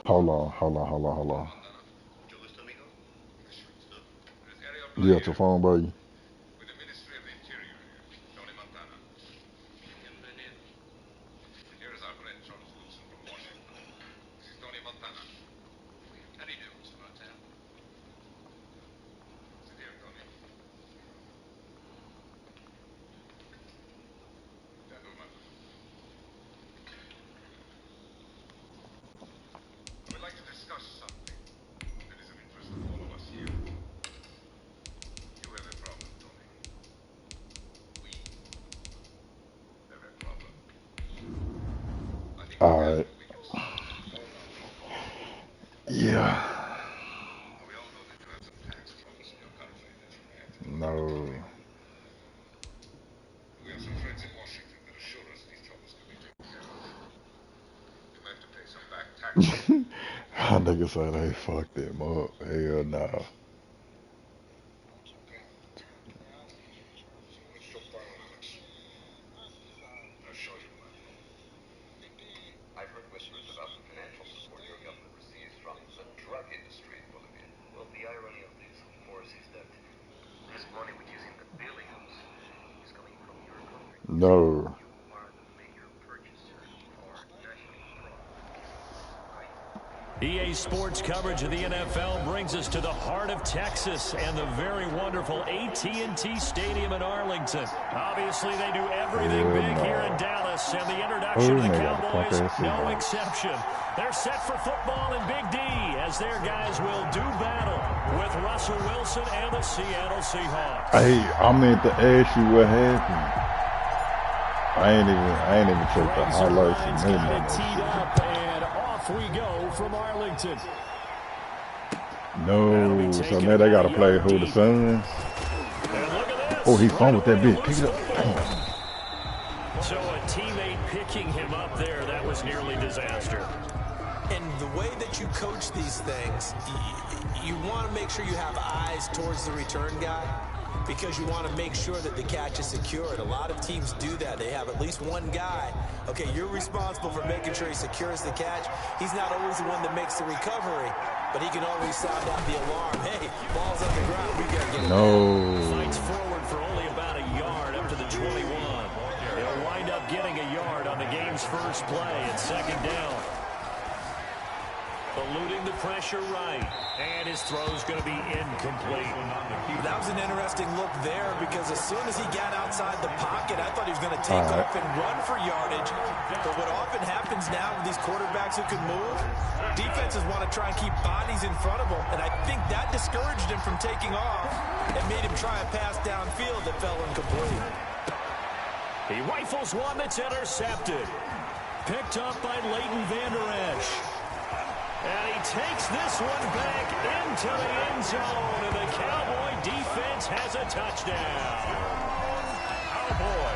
Hold on. Yeah, it's your phone, buddy. All right. Yeah. No. Nigga said they fucked him up. Hell no. No. EA Sports coverage of the NFL brings us to the heart of Texas and the very wonderful AT&T Stadium in Arlington. Obviously, they do everything big here in Dallas, and the introduction of the Cowboys, no exception. They're set for football in Big D as their guys will do battle with Russell Wilson and the Seattle Seahawks. Hey, I meant to ask you what happened. I ain't even checked the highlights and and off we go from Arlington. No, so now they gotta play Who the Sun. Oh, he fumbled that bitch. Pick it up. So a teammate picking him up there, that was nearly disaster. And the way that you coach these things, you want to make sure you have eyes towards the return guy, because you want to make sure that the catch is secured. A lot of teams do that. They have at least one guy. Okay, you're responsible for making sure he secures the catch. He's not always the one that makes the recovery, but he can always sound out the alarm. Hey, ball's on the ground. We got to get it No. Fights forward for only about a yard up to the 21. He'll wind up getting a yard on the game's first play at second down. Eluding the pressure right. And his throw's going to be incomplete. That was an interesting look there, because as soon as he got outside the pocket, I thought he was going to take off and run for yardage. But what often happens now with these quarterbacks who can move, defenses want to try and keep bodies in front of them. And I think that discouraged him from taking off and made him try a pass downfield that fell incomplete. He rifles one that's intercepted. Picked up by Leighton Vander Esch. And he takes this one back into the end zone, and the Cowboy defense has a touchdown. Cowboy.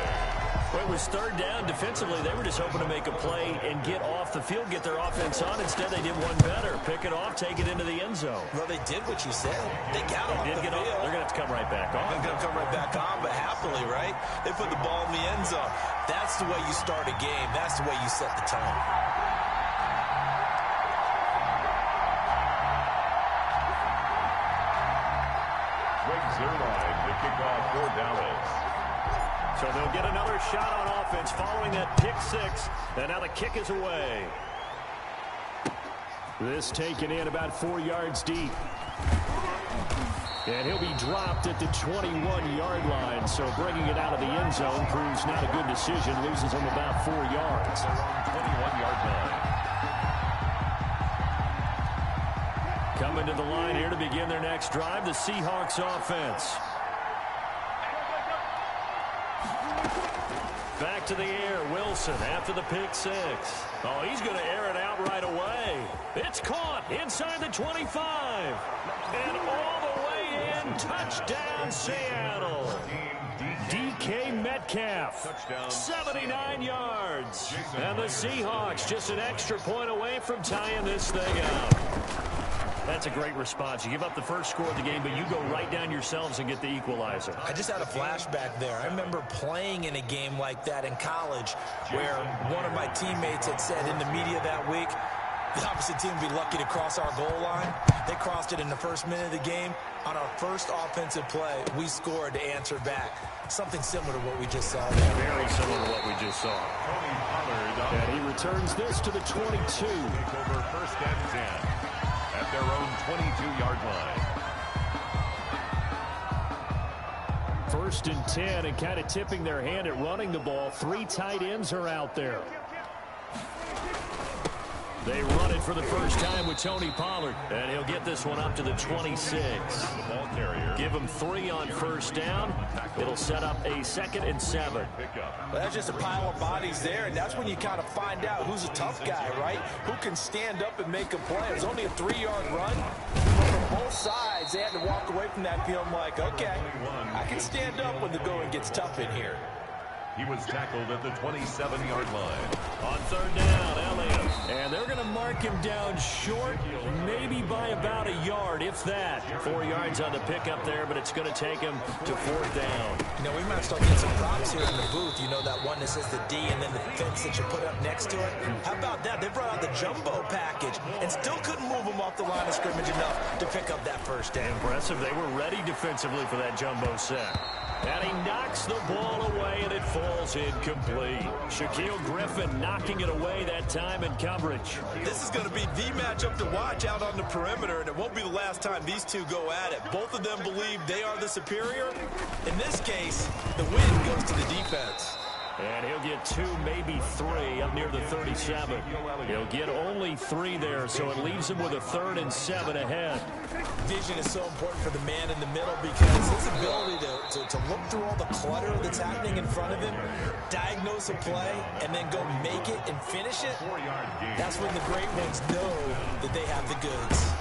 Well, it was third down. Defensively, they were just hoping to make a play and get off the field, get their offense on. Instead, they did one better. Pick it off, take it into the end zone. Well, they did what you said. They got off the field. They're going to have to come right back on. They're going to come right back on, but happily, right? They put the ball in the end zone. That's the way you start a game. That's the way you set the tone. The kickoff for Dallas. So they'll get another shot on offense following that pick six. And now the kick is away. This taken in about 4 yards deep. And he'll be dropped at the 21-yard line. So bringing it out of the end zone proves not a good decision. Loses him about 4 yards. They're on 21-yard line. Coming to the line here to begin their next drive, the Seahawks offense. Back to the air, Wilson after the pick six. Oh, he's going to air it out right away. It's caught inside the 25. And all the way in, touchdown Seattle. DK Metcalf, 79 yards. And the Seahawks just an extra point away from tying this thing up. That's a great response. You give up the first score of the game, but you go right down yourselves and get the equalizer. I just had a flashback there. I remember playing in a game like that in college where one of my teammates had said in the media that week, the opposite team would be lucky to cross our goal line. They crossed it in the first minute of the game. On our first offensive play, we scored to answer back. Something similar to what we just saw there. Very similar to what we just saw. And he returns this to the 22. Take over first and 10 at their own 22-yard line. First and 10, and kind of tipping their hand at running the ball. 3 tight ends are out there. They run it for the first time with Tony Pollard, and he'll get this one up to the 26. The ball carrier. Give him 3 on first down. It'll set up a 2nd and 7. Well, that's just a pile of bodies there, and that's when you kind of find out who's a tough guy, right? Who can stand up and make a play. It was only a 3-yard run. But from both sides, they had to walk away from that field like, okay, I can stand up when the going gets tough in here. He was tackled at the 27-yard line. On third down, Elliott. And they're going to mark him down short, maybe by about a yard, if that. 4 yards on the pickup there, but it's going to take him to 4th down. You know, we might start getting some props here in the booth. You know, that one that says the D and then the fence that you put up next to it. How about that? They brought out the jumbo package and still couldn't move him off the line of scrimmage enough to pick up that first down. Impressive. They were ready defensively for that jumbo set. And he knocks the ball away, and it falls incomplete. Shaquille Griffin knocking it away that time in coverage. This is going to be the matchup to watch out on the perimeter, and it won't be the last time these two go at it. Both of them believe they are the superior. In this case, the win goes to the defense. And he'll get 2, maybe 3 up near the 37. He'll get only 3 there, so it leaves him with a 3rd and 7 ahead. Vision is so important for the man in the middle because his ability to look through all the clutter that's happening in front of him, diagnose a play, and then go make it and finish it, that's when the great ones know that they have the goods.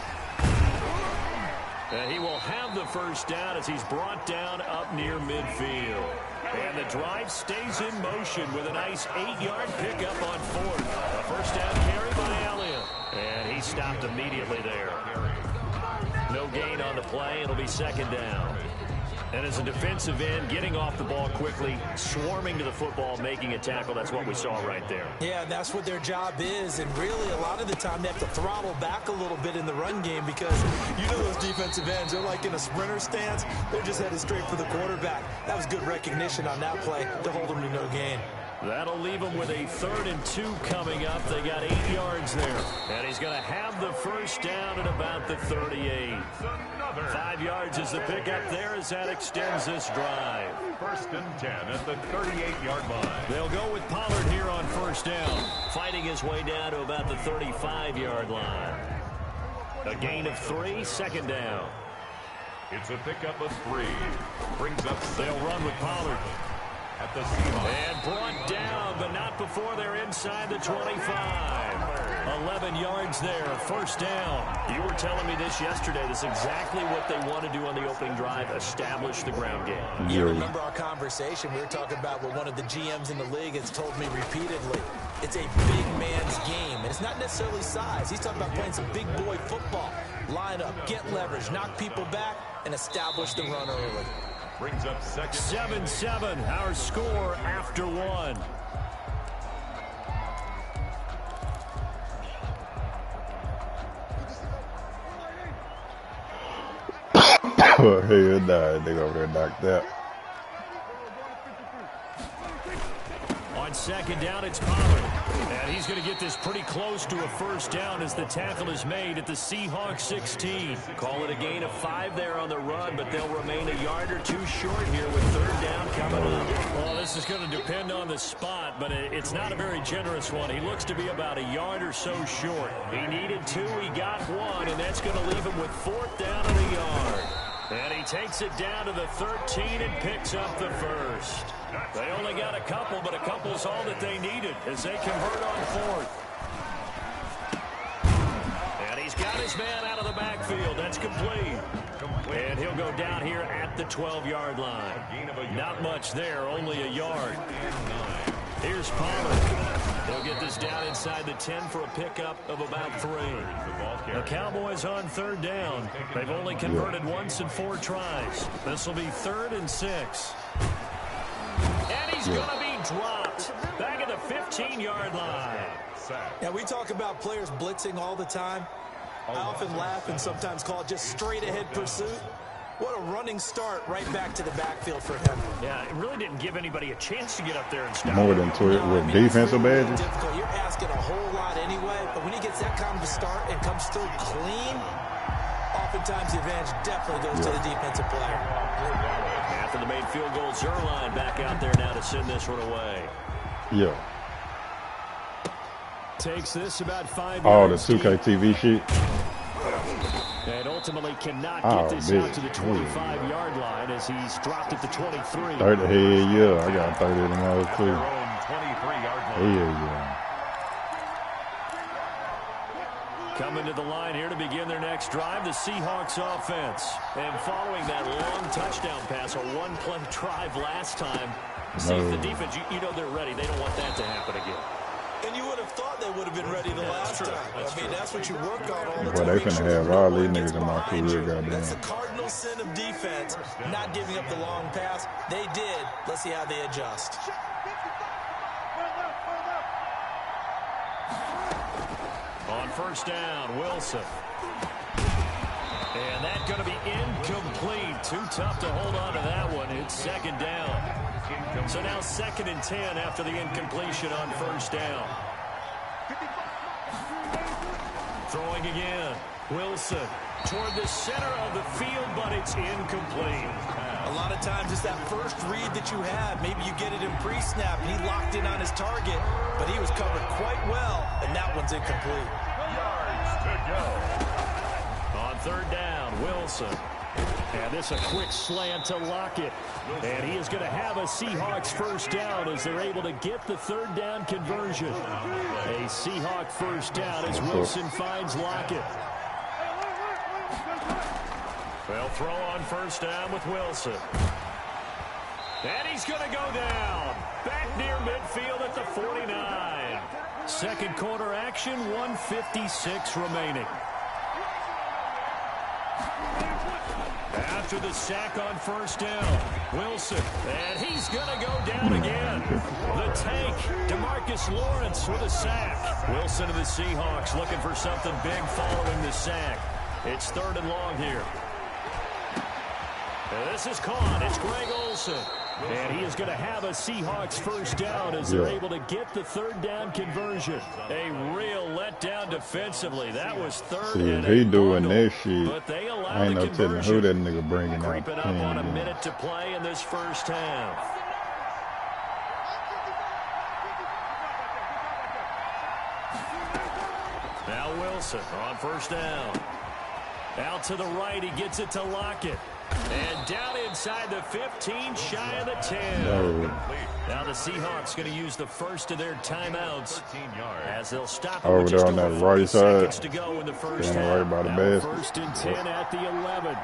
And he will have the first down as he's brought down up near midfield. And the drive stays in motion with a nice 8-yard pickup on 4th. A first down carry by Elliott. And he stopped immediately there. No gain on the play. It'll be 2nd down. And as a defensive end, getting off the ball quickly, swarming to the football, making a tackle, that's what we saw right there. Yeah, that's what their job is. And really, a lot of the time, they have to throttle back a little bit in the run game because you know those defensive ends, they're like in a sprinter stance. They're just headed straight for the quarterback. That was good recognition on that play to hold them to no gain. That'll leave him with a 3rd and 2 coming up. They got 8 yards there. And he's going to have the first down at about the 38. 5 yards is the pickup there as that extends this drive. 1st and 10 at the 38-yard line. They'll go with Pollard here on first down, fighting his way down to about the 35-yard line. A gain of 3, 2nd down. It's a pickup of 3. Brings up 6. They'll run with Pollard. At the Seahawks. And brought down, but not before they're inside the 25. 11 yards there, first down. You were telling me this yesterday. This is exactly what they want to do on the opening drive, establish the ground game. You remember our conversation? We were talking about what one of the GMs in the league has told me repeatedly. It's a big man's game, and it's not necessarily size. He's talking about playing some big boy football. Line up, get leverage, knock people back, and establish the run early. Brings up 7-7, our score after 1. Oh, hell nah, they over there knocked out. On 2nd down, it's Pollard. And he's going to get this pretty close to a first down as the tackle is made at the Seahawks 16. Call it a gain of 5 there on the run, but they'll remain a yard or 2 short here with 3rd down coming up. Well, this is going to depend on the spot, but it's not a very generous one. He looks to be about a yard or so short. He needed 2, he got 1, and that's going to leave him with 4th down and a yard. And he takes it down to the 13 and picks up the first. They only got a couple, but a couple's all that they needed as they convert on 4th. And he's got his man out of the backfield. That's complete. And he'll go down here at the 12-yard line. Not much there, only a yard. Here's Pollard. They'll get this down inside the 10 for a pickup of about 3. The Cowboys on 3rd down. They've only converted once in 4 tries. This will be 3rd and 6. And he's going to be dropped back at the 15-yard line. Yeah, we talk about players blitzing all the time. I often laugh and sometimes call it just straight-ahead pursuit. What a running start right back to the backfield for him. Yeah, it really didn't give anybody a chance to get up there and stop. More than 12 with defensive badges. Difficult. You're asking a whole lot anyway, but when he gets that kind of a start and comes through clean, oftentimes the advantage definitely goes to the defensive player. After the made field goal, Zerline back out there now to send this one away. Yeah. Takes this about 5 yards. Oh, the 2K TV shit. And ultimately cannot get this out to the 25-yard line as he's dropped at the 23. 30, hey, yeah. I got 30 in those too. 23-yard line. Yeah. Coming to the line here to begin their next drive, the Seahawks offense. And following that long touchdown pass, a one-play drive last time. See if the defense, you know they're ready. They don't want that to happen again. And you would have thought they would have been ready the last time. I mean, that's what you work on all the Well, time. they finna have all these niggas in my career, goddamn. That's the cardinal sin of defense, not giving up the long pass. They did. Let's see how they adjust. On 1st down, Wilson. And that's going to be incomplete. Too tough to hold on to that one. It's 2nd down. So now 2nd and 10 after the incompletion on 1st down. Throwing again. Wilson toward the center of the field, but it's incomplete. A lot of times it's that first read that you have. Maybe you get it in pre-snap, and he locked in on his target, but he was covered quite well, and that one's incomplete. Yards to go. On 3rd down, Wilson. And this a quick slant to Lockett. And he is going to have a Seahawks 1st down as they're able to get the 3rd down conversion. A Seahawk 1st down as Wilson finds Lockett. They'll throw on 1st down with Wilson. And he's going to go down. Back near midfield at the 49. 2nd quarter action, 1:56 remaining. After the sack on 1st down, Wilson, and he's going to go down again. The tank, DeMarcus Lawrence with a sack. Wilson and the Seahawks looking for something big following the sack. It's 3rd and long here. And this is caught. It's Greg Olsen. And he is going to have a Seahawks 1st down as they're able to get the 3rd down conversion. A real letdown defensively. That was 3rd. See, if he doing that shit, but they allow I ain't no telling who that nigga bringing out. Creeping up on a minute to play in this 1st half. Now Wilson on 1st down. Out to the right, he gets it to Lockett. And down inside the 15, shy of the 10. No. Now the Seahawks going to use the first of their timeouts as they'll stop over there on that right side. To go in the 1st half. Right by the basket. 1st and 10 at the 11.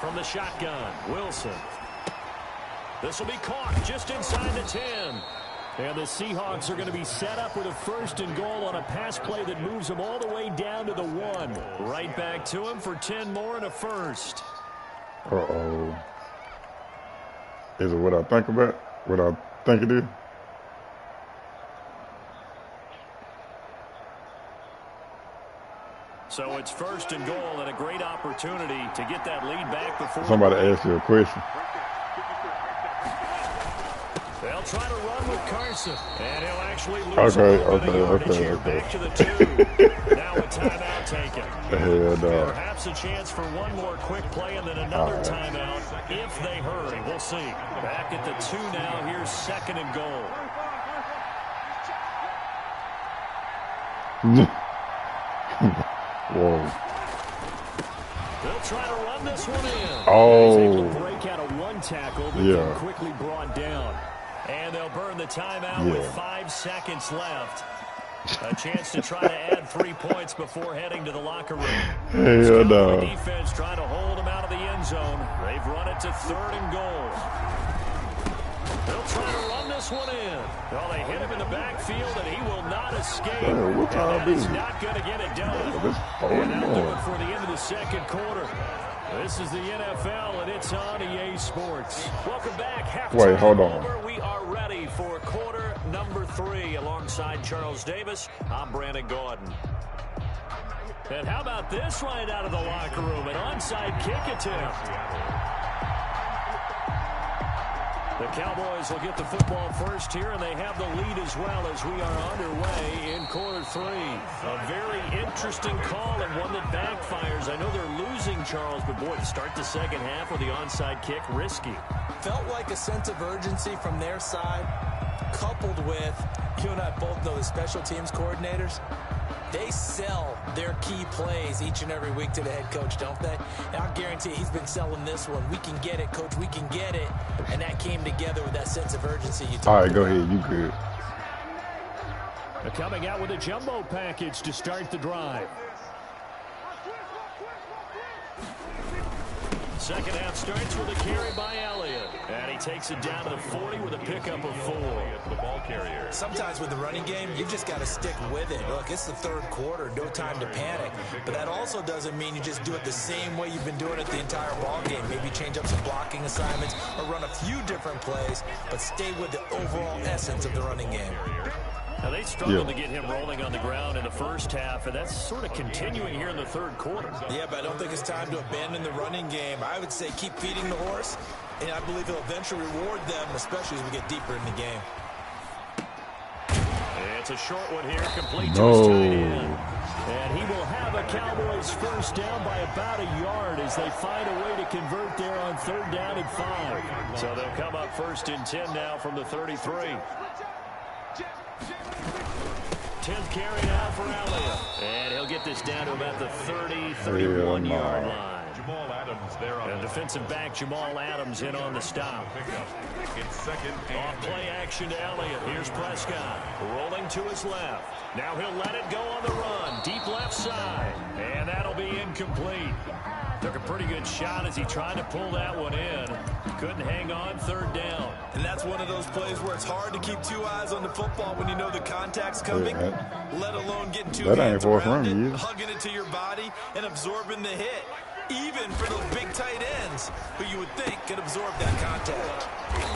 From the shotgun, Wilson. This will be caught just inside the 10. And the Seahawks are going to be set up with a 1st and goal on a pass play that moves them all the way down to the 1. Right back to him for 10 more and a 1st. Uh-oh. Is it what I think about? What I think it is? So it's 1st and goal and a great opportunity to get that lead back before. Somebody asked you a question. They'll try to run with Carson, and he'll actually lose Okay. Back to the 2. Now a timeout taken. Hell no. Perhaps a chance for one more quick play and then another timeout if they hurry. We'll see. Back at the 2 now. Here's 2nd and goal. Whoa. They'll try to run this one in. Oh. He's able to break out of one tackle, but then quickly brought down. And they'll burn the timeout with 5 seconds left. A chance to try to add 3 points before heading to the locker room. Hell no. Defense trying to hold him out of the end zone. They've run it to 3rd and goal. They'll try to run this one in. Well, they hit him in the backfield, and he will not escape. Hey, what and that is do? not going to get it done. And that'll do it for the end of the second quarter. This is the NFL, and it's on EA Sports. Welcome back. Wait, hold on. We are ready for quarter number 3. Alongside Charles Davis, I'm Brandon Gordon. And how about this right out of the locker room? An onside kick attempt. The Cowboys will get the football first here, and they have the lead as well as we are underway in quarter 3. A very interesting call and one that backfires. I know they're losing, Charles, but boy, to start the second half with the onside kick, risky. Felt like a sense of urgency from their side, coupled with, you and I both know the special teams coordinators. They sell their key plays each and every week to the head coach, don't they? And I guarantee he's been selling this one. We can get it, coach. We can get it. And that came together with that sense of urgency you talked about. All right, go ahead. You good. They're coming out with a jumbo package to start the drive. Second half starts with a carry by Elliott. And he takes it down to the 40 with a pickup of 4. The ball carrier. Sometimes with the running game, you've just got to stick with it. Look, it's the 3rd quarter, no time to panic. But that also doesn't mean you just do it the same way you've been doing it the entire ball game. Maybe change up some blocking assignments or run a few different plays, but stay with the overall essence of the running game. Now, they struggled to get him rolling on the ground in the first half, and that's sort of continuing here in the 3rd quarter. Yeah, but I don't think it's time to abandon the running game. I would say keep feeding the horse, and I believe he'll eventually reward them, especially as we get deeper in the game. It's a short one here, complete to his tight end. And he will have a Cowboys first down by about a yard as they find a way to convert there on 3rd down and 5. So they'll come up 1st and 10 now from the 33. 10th carry now for Elliott. And he'll get this down to about the 30, 31-yard line. Jamal Adams there on and defensive back Jamal Adams in on the stop. It's 2nd and Off play action to Elliott. Here's Prescott rolling to his left. Now he'll let it go on the run. Deep left side. And that'll be incomplete. Took a pretty good shot as he tried to pull that one in. Couldn't hang on 3rd down. And that's one of those plays where it's hard to keep 2 eyes on the football when you know the contact's coming, let alone getting 2 hands around it, hugging it to your body, and absorbing the hit. Even for those big tight ends who you would think could absorb that contact.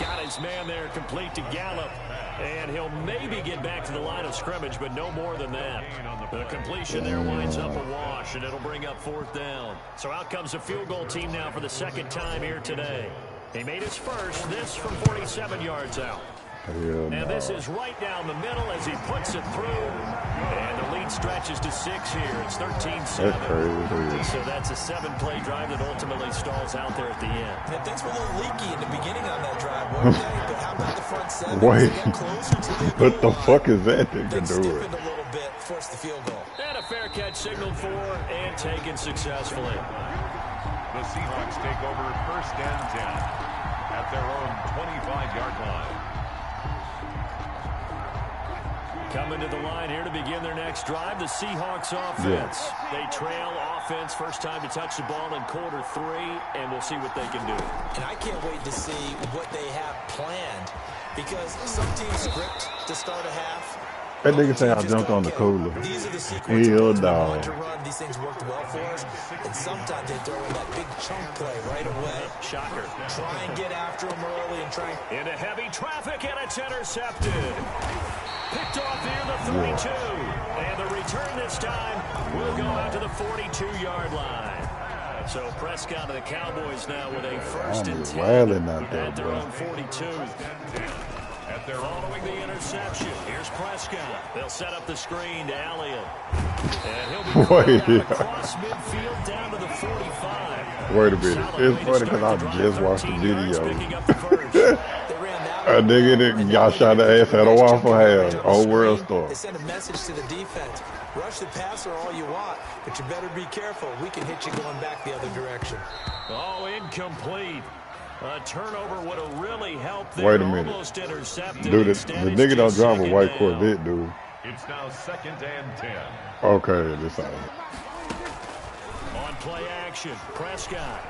Got his man there complete to Gallup. And he'll maybe get back to the line of scrimmage, but no more than that. The completion there winds up a wash, and it'll bring up 4th down. So out comes the field goal team now for the 2nd time here today. He made his first, this from 47 yards out. And this is right down the middle as he puts it through. And the lead stretches to 6 here. It's 13-7. That's crazy. So that's a 7-play drive that ultimately stalls out there at the end. And things were a little leaky in the beginning on that drive, weren't they? But how about the front 7? Wait. Closer to the What the fuck is that thing to do it? Stiffened a little bit, forced the field goal. And a fair catch signaled for and taken successfully. the Seahawks take over 1st and 10 at their own 25-yard line. Coming to the line here to begin their next drive, the Seahawks offense. Yeah. They trail offense, first time to touch the ball in quarter 3, and we'll see what they can do. And I can't wait to see what they have planned, because some teams script to start a half. That nigga say I jumped on the cooler. These are the sequences we want to dog. run. These things worked well for us, and sometimes they throw in that big chunk play right away. Shocker. Try and get after them early and try. Into heavy traffic, and it's intercepted. Picked off near the 32. And the return this time will go out to the 42-yard line. So Prescott of the Cowboys now with a 1st and 10 at their own 42. Following the interception, here's Prescott. They'll set up the screen to Elliott. And he'll be across midfield down to the 45. Wait a minute. It's funny because I just watched the video. A nigga that got shot in the ass at a Waffle House. Old world store. They send a message to the defense. Rush the passer all you want, but you better be careful. We can hit you going back the other direction. Oh, incomplete. A turnover would have really helped there. Wait a minute. Almost intercepted. Dude, the nigga don't drive a white Corvette, dude. It's now 2nd and 10. Okay, this side. On play action, Prescott.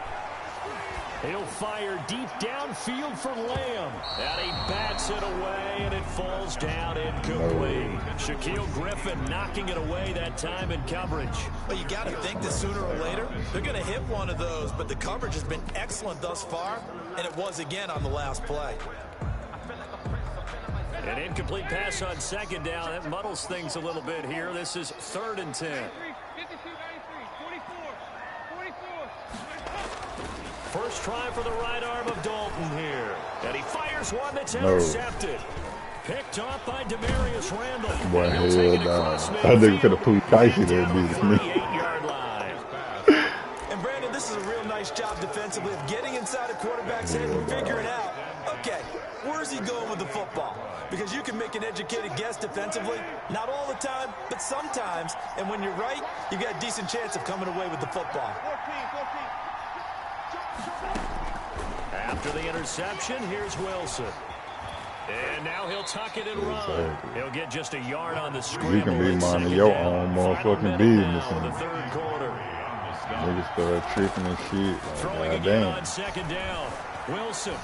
He'll fire deep downfield for Lamb. And he bats it away, and it falls down incomplete. Shaquille Griffin knocking it away that time in coverage. Well, you got to think that sooner or later, they're going to hit one of those, but the coverage has been excellent thus far, and it was again on the last play. An incomplete pass on 2nd down. That muddles things a little bit here. This is 3rd and 10. First try for the right arm of Dalton here. And he fires one that's intercepted. Picked off by Demarius Randall. Boy, hell nah. I think could have put dicey there, beat me. 38-yard line. And Brandon, this is a real nice job defensively of getting inside a quarterback's head and figuring out, okay, where's he going with the football? Because you can make an educated guess defensively, not all the time, but sometimes. And when you're right, you've got a decent chance of coming away with the football. After the interception, here's Wilson. And now he'll tuck it and run. He'll get just a yard on the scramble. You can be minding your own motherfucking business. In the 3rd quarter. Niggas start tripping and shit. Throwing Like, again damn. on 2nd down. Wilson.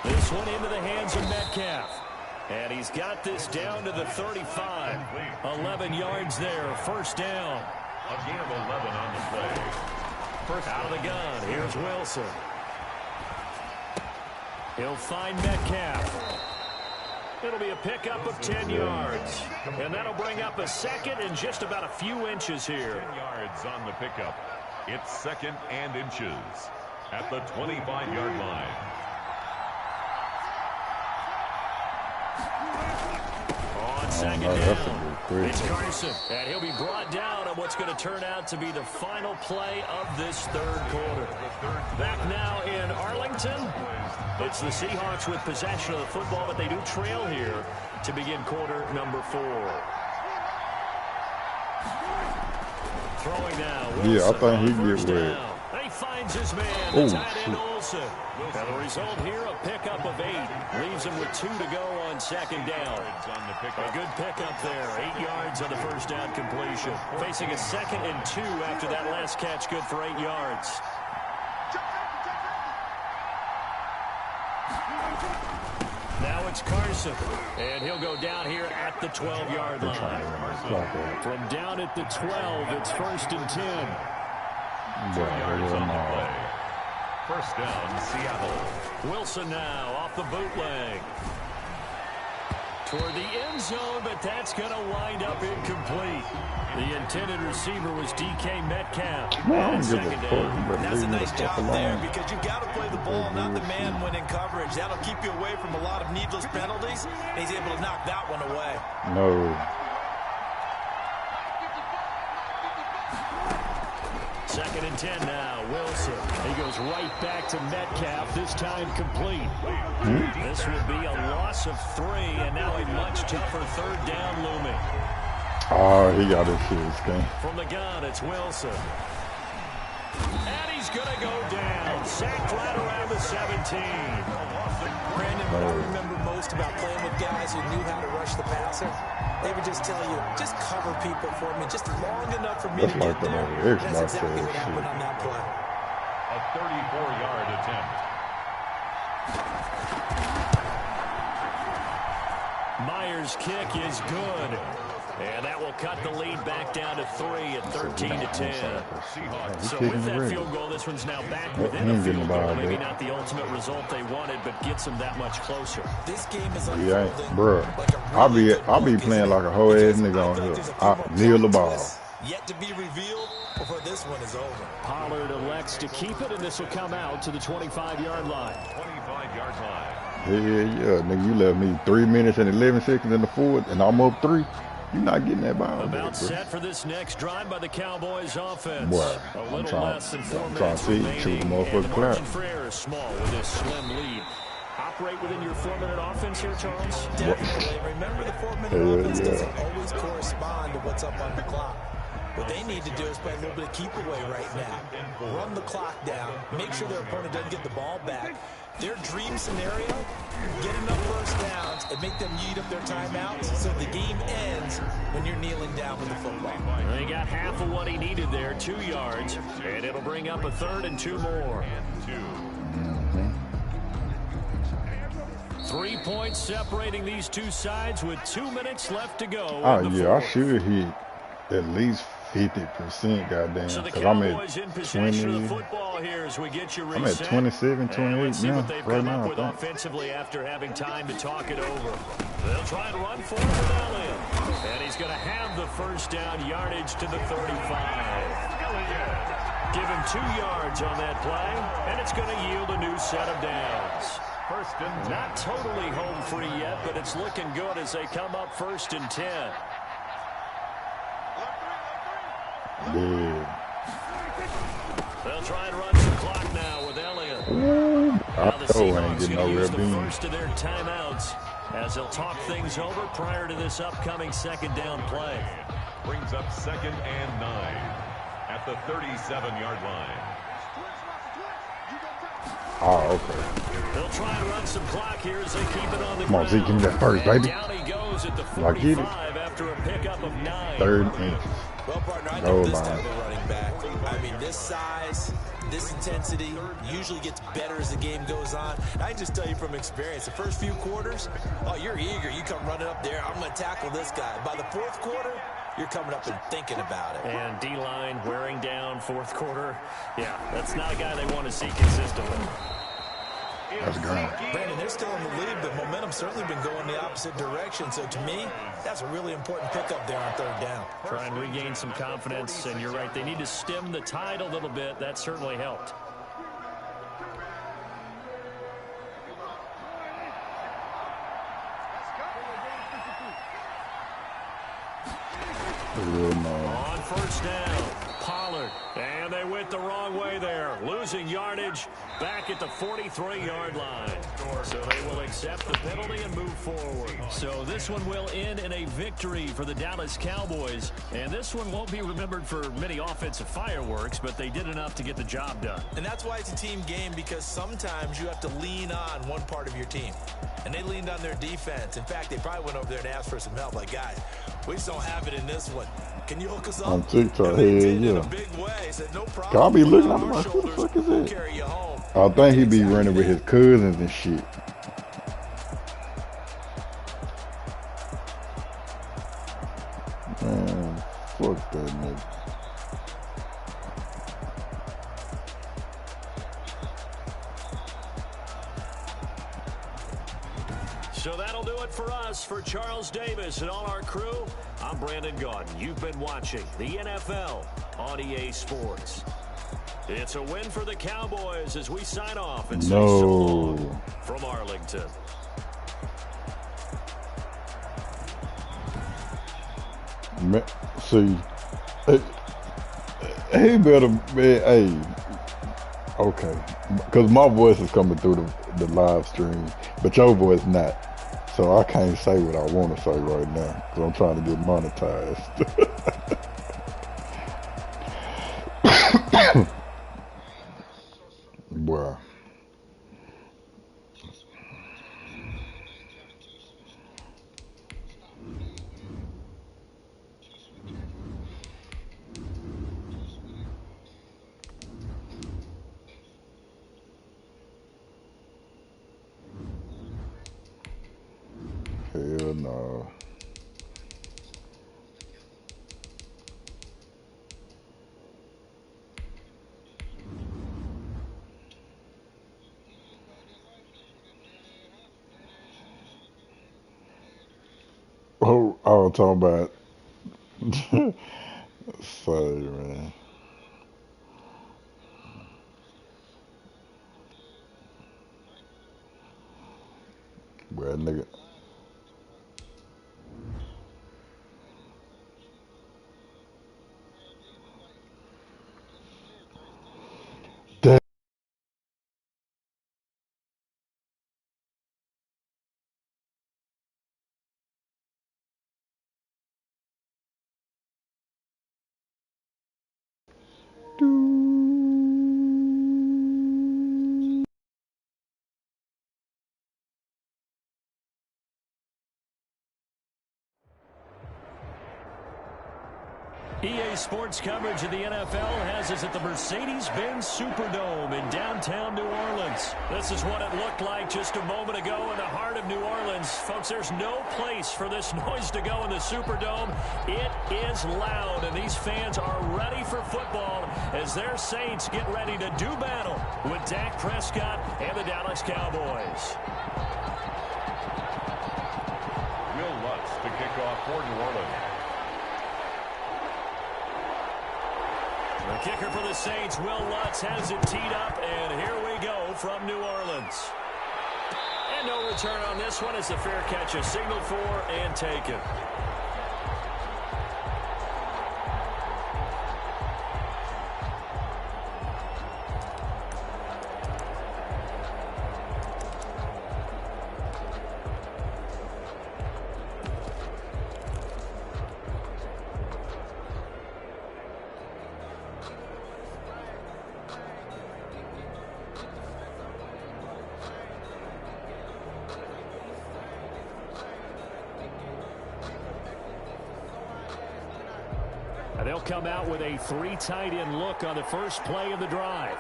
This one into the hands of Metcalf. And he's got this down to the 35. 11 yards there. 1st down. A gain of 11 on the play. First out of the gun. Here's Wilson. He'll find Metcalf. It'll be a pickup of 10 yards. And that'll bring up a 2nd and just about a few inches here. 10 yards on the pickup. It's 2nd and inches at the 25-yard line. On 2nd down, it's Carson. And he'll be brought down on what's going to turn out to be the final play of this 3rd quarter. Back now in Arlington. It's the Seahawks with possession of the football, but they do trail here to begin quarter number 4. Throwing now. Wilson, yeah, I think he get red. And he finds his man, the tight end Olsen. And the result here, a pickup of 8. Leaves him with 2 to go on 2nd down. A good pickup there. 8 yards on the 1st down completion. Facing a 2nd and 2 after that last catch, good for 8 yards. Now it's Carson, and he'll go down here at the 12-yard line. From down at the 12, it's 1st and 10. 4 yards on the play. 1st down, Seattle. Wilson now off the bootleg. Toward the end zone, but that's going to wind up incomplete. The intended receiver was DK Metcalf. That's a nice job there because you've got to play the ball, not the man when in coverage. That'll keep you away from a lot of needless penalties. He's able to knock that one away. No. 2nd and 10 now. Wilson. He goes right back to Metcalf, this time complete. This will be a loss of 3, and now a much took for 3rd down looming. Oh, he got his shit, game. From the gun, it's Wilson. And he's going to go down. Sacked right around the 17. Brandon, what I remember most about playing with guys who knew how to rush the passer, they would just tell you, just cover people for me, just long enough for me to get there. That's exactly what happened on that play. A 34-yard attempt. Myers' kick is good. And that will cut the lead back down to 3 at 13-10. So with that field goal, this one's now back within the field goal. Maybe not the ultimate result they wanted, but gets them that much closer. This game is bro. I'll be playing like a whole ass nigga on here. I kneel the ball. Yet to be revealed before this one is over. Pollard elects to keep it, and this will come out to the 25-yard line. 25-yard line. Yeah, nigga, you left me 3 minutes and 11 seconds in the 4th, and I'm up 3. You're not getting that ball. About set for this next drive by the Cowboys offense. Boy, a little less than 4 minutes trying to see remaining, motherfucker and the margin clap. for error is small with this slim lead. Operate within your 4-minute offense here, Charles? Definitely. Remember, the 4-minute offense doesn't always correspond to what's up on the clock. What they need to do is play a little bit of keep away right now. Run the clock down. Make sure their opponent doesn't get the ball back. Their dream scenario, get enough first downs and make them eat up their timeouts so the game ends when you're kneeling down with the football. Well, he got half of what he needed there, 2 yards, and it'll bring up a 3rd and 2 more. 3 points separating these two sides with 2 minutes left to go. Oh, yeah, I should hit at least 50%, goddamn. So Because I'm at 20. of the football here as we get you reset. I'm at 27, 28 now. Right now, with offensively after having time to talk it over. They'll try and run for it with Elliott. And he's going to have the first down yardage to the 35. Give him 2 yards on that play, and it's going to yield a new set of downs. Not totally home free yet, but it's looking good as they come up 1st and 10. Yeah. They'll try and run some clock now with Elliott. Now the Seahawks going to use the first of their timeouts as they'll talk things over prior to this upcoming 2nd down play. Brings up 2nd and 9 at the 37-yard line. Oh, okay. They'll try and run some clock here as they keep it on the Come on, Zeke, give me that first, and baby. down he goes at the Like it. 45 after a pickup of 9. 3rd inch. Well, partner, I know this type of running back. I mean, this size, this intensity usually gets better as the game goes on. I can just tell you from experience, the first few quarters, oh, you're eager. You come running up there, I'm going to tackle this guy. By the 4th quarter, you're coming up and thinking about it. And D-line wearing down 4th quarter. Yeah, that's not a guy they want to see consistently. That's great. Brandon, they're still in the lead, but momentum's certainly been going the opposite direction. So to me, that's a really important pickup there on 3rd down. Try and regain some confidence, and you're right, they need to stem the tide a little bit. That certainly helped. On 1st down, Pollard. And they went the wrong way there. Losing yardage back at the 43-yard line. So they will accept the penalty and move forward. So this one will end in a victory for the Dallas Cowboys. And this one won't be remembered for many offensive fireworks, but they did enough to get the job done. And that's why it's a team game, because sometimes you have to lean on one part of your team. And they leaned on their defense. In fact, they probably went over there and asked for some help. Like, guys, we just don't have it in this one. Can you hook us up? On TikTok, yeah. In a big way. Said, no problem. I'll be looking at my what the fuck is it? I think he be running with his cousins and shit. Man, fuck that nigga. So that'll do it for us. For Charles Davis and all our crew, I'm Brandon Gaudin. You've been watching the NFL on EA Sports. It's a win for the Cowboys as we sign off and say so long from Arlington. See, he better be, hey, okay, because my voice is coming through the live stream, but your voice not. So I can't say what I want to say right now because I'm trying to get monetized. Boy. Hell no. Oh, I was talking about. Sorry, man. Well, nigga. EA Sports coverage of the NFL has us at the Mercedes-Benz Superdome in downtown New Orleans. This is what it looked like just a moment ago in the heart of New Orleans. Folks, there's no place for this noise to go in the Superdome. It is loud, and these fans are ready for football as their Saints get ready to do battle with Dak Prescott and the Dallas Cowboys. Will Lutz to kick off for New Orleans. The kicker for the Saints, Will Lutz, has it teed up, and here we go from New Orleans. And no return on this one as the fair catch is signaled for and taken. And they'll come out with a 3 tight end look on the first play of the drive.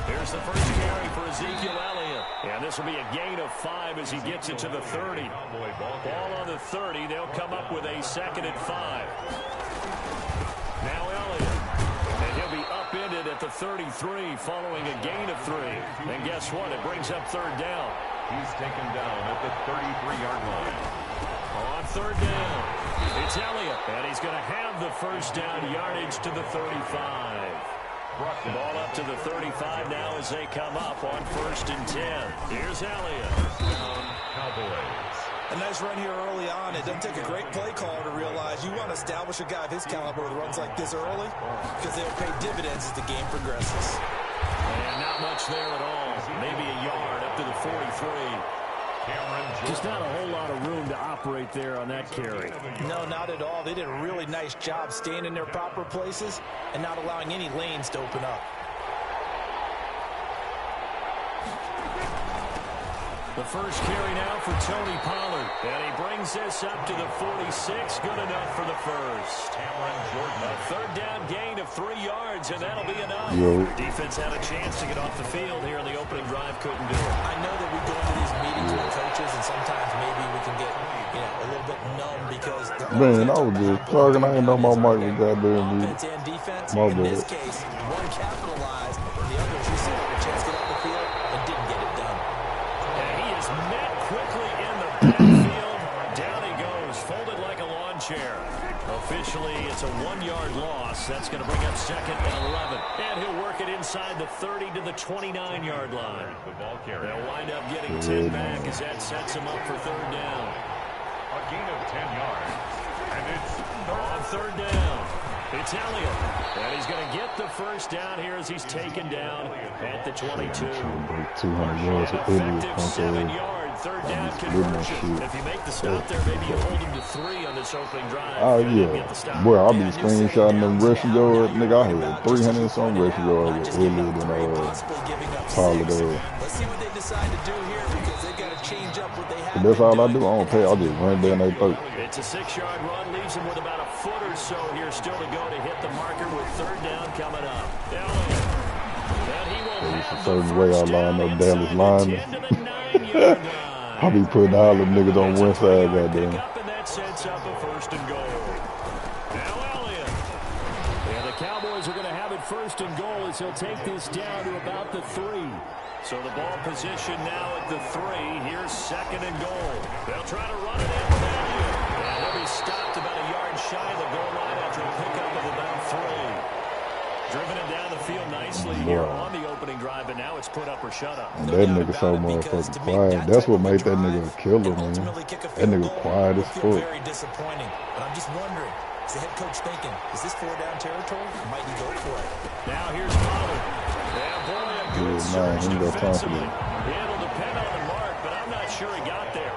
Here's the first carry for Ezekiel Elliott. And this will be a gain of 5 as he gets it to the 30. Ball on the 30. They'll come up with a 2nd and 5. Now Elliott. And he'll be upended at the 33 following a gain of 3. And guess what? It brings up 3rd down. He's taken down at the 33-yard line. On 3rd down, it's Elliott, and he's going to have the first down yardage to the 35. Ball up to the 35 now as they come up on 1st and 10. Here's Elliott. Cowboys. A nice run here early on. It doesn't take a great play caller to realize you want to establish a guy of his caliber with runs like this early because they'll pay dividends as the game progresses. And not much there at all. Maybe a yard up to the 43. Just not a whole lot of room to operate there on that carry. No, not at all. They did a really nice job staying in their proper places and not allowing any lanes to open up. The first carry now for Tony Pollard. And he brings this up to the 46. Good enough for the first. A 3rd down gain of 3 yards, and that'll be enough. Defense had a chance to get off the field here in the opening drive. Couldn't do it. I know that we go into these meetings with coaches, and sometimes maybe we can get a little bit numb because... Man, I was just talking. I didn't know my mic was goddamn offense and defense. My in bad. this case, one capitalized, and the others just had a chance to get off the field and didn't get it done. And he is met quickly in the backfield. Down he goes, folded like a lawn chair. Officially, it's a 1-yard loss. That's going to bring up 2nd and 11. And he'll work it inside the 30 to the 29-yard line. They'll wind up getting 10 back as that sets him up for 3rd down. A gain of 10 yards. And it's On 3rd down, it's Elliott. And he's going to get the first down here as he's taken down at the 22. 200 yards with Elliott. Effective 7-yard 3rd down conversion. If you make the stop there, maybe you hold him to 3 on this opening drive. Oh, yeah. Boy, I'll be screenshotting them rushing yards. Nigga, I had 300 and some rushing yards with Elliott and Pollard. Let's see what they decide to do here because they got to change up what they have. That's all I do. I don't pay. I just run down their throat. It's a 6-yard run, leaves him with about a foot or so here still to go to hit the marker with 3rd down coming up. It's a certain way I line up Dallas linemen. I be putting all them niggas on one side, goddamn. And that sets up a 1st and goal. Now Elliott. And the Cowboys are going to have it 1st and goal as he'll take this down to about the 3. So the ball position now at the 3. Here's 2nd and goal. They'll try to run it in with Elliott. And he'll be stopped about a yard shy of the goal line after a pickup of about 3. Driven him down the field nicely here on the opening drive, and now it's put up or shut up. And that nigga so motherfucking quiet. That's what made that nigga a killer, man. That nigga quiet as fuck. Very disappointing, but I'm just wondering, is the head coach thinking, is this 4-down territory? Or might he go for it? Now here's Pollard. Yeah, boy, a good surge defensively. It'll depend on the mark, but I'm not sure he got there.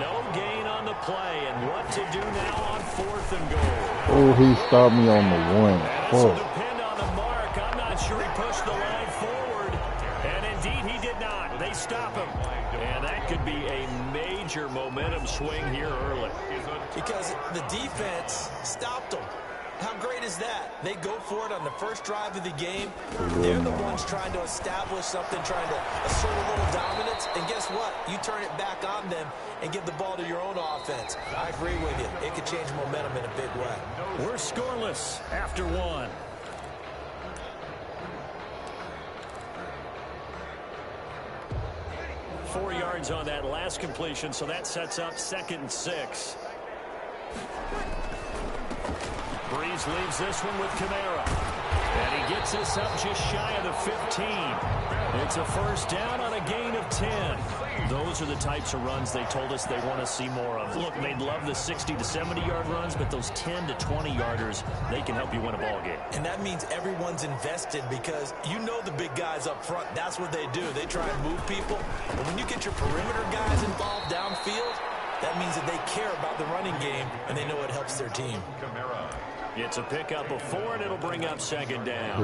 No gain on the play, and what to do now on 4th and goal. Oh, he stopped me on the 1. Fuck. Sure he pushed the line forward, and indeed he did not. They stop him. And that could be a major momentum swing here early. Because the defense stopped them. How great is that? They go for it on the first drive of the game. They're the ones trying to establish something, trying to assert a little dominance. And guess what? You turn it back on them and give the ball to your own offense. I agree with you. It could change momentum in a big way. We're scoreless after one. Four yards on that last completion, so that sets up 2nd and 6. Breeze leaves this one with Kamara. And he gets us up just shy of the 15. It's a first down on a gain of 10. Those are the types of runs they told us they want to see more of. Look, they'd love the 60 to 70-yard runs, but those 10 to 20-yarders, they can help you win a ball game. And that means everyone's invested because you know the big guys up front. That's what they do. They try and move people. But when you get your perimeter guys involved downfield, that means that they care about the running game, and they know it helps their team. It's a pickup of 4, and it'll bring up 2nd down.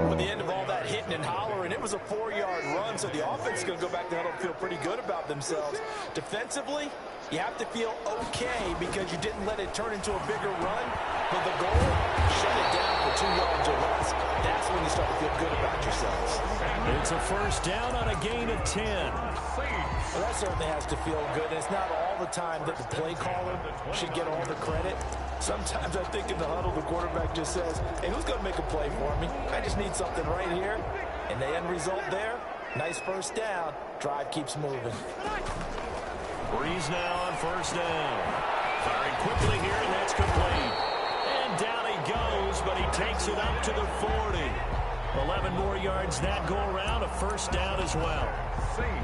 With the end of all that hitting and hollering, it was a 4-yard run, so the offense is going to go back to huddle and feel pretty good about themselves. Defensively, you have to feel okay because you didn't let it turn into a bigger run. But the goal, shut it down for 2 yards or less. That's when you start to feel good about yourselves. It's a first down on a gain of 10. Well, that certainly has to feel good. It's not all the time that the play caller should get all the credit. Sometimes I think in the huddle, the quarterback just says, hey, who's going to make a play for me? I just need something right here. And the end result there, nice first down. Drive keeps moving. Breeze now on first down. Firing quickly here, and that's complete. And down he goes, but he takes it up to the 40. 11 more yards that go around, a first down as well.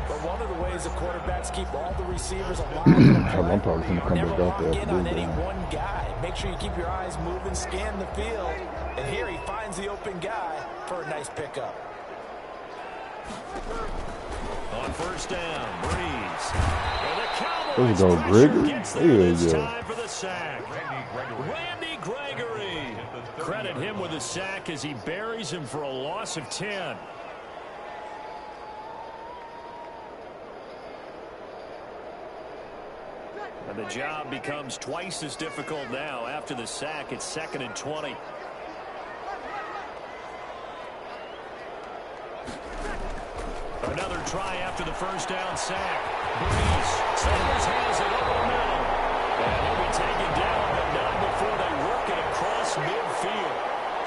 But one of the ways the quarterbacks keep all the receivers alive in the play, I'm probably going to come never back out lock there in after on this any game. one guy. Make sure you keep your eyes moving, scan the field. And here he finds the open guy for a nice pickup. On first down, Breeze. And the Cowboys There you go, pressure Gregory. gets there this Yeah. time for the sack. Randy Gregory. Credit him with a sack as he buries him for a loss of 10. And the job becomes twice as difficult now. After the sack, it's 2nd and 20. Another try after the first down sack. Breeze. Sanders has it over the middle. And he'll be taken down, but not before they work it across midfield.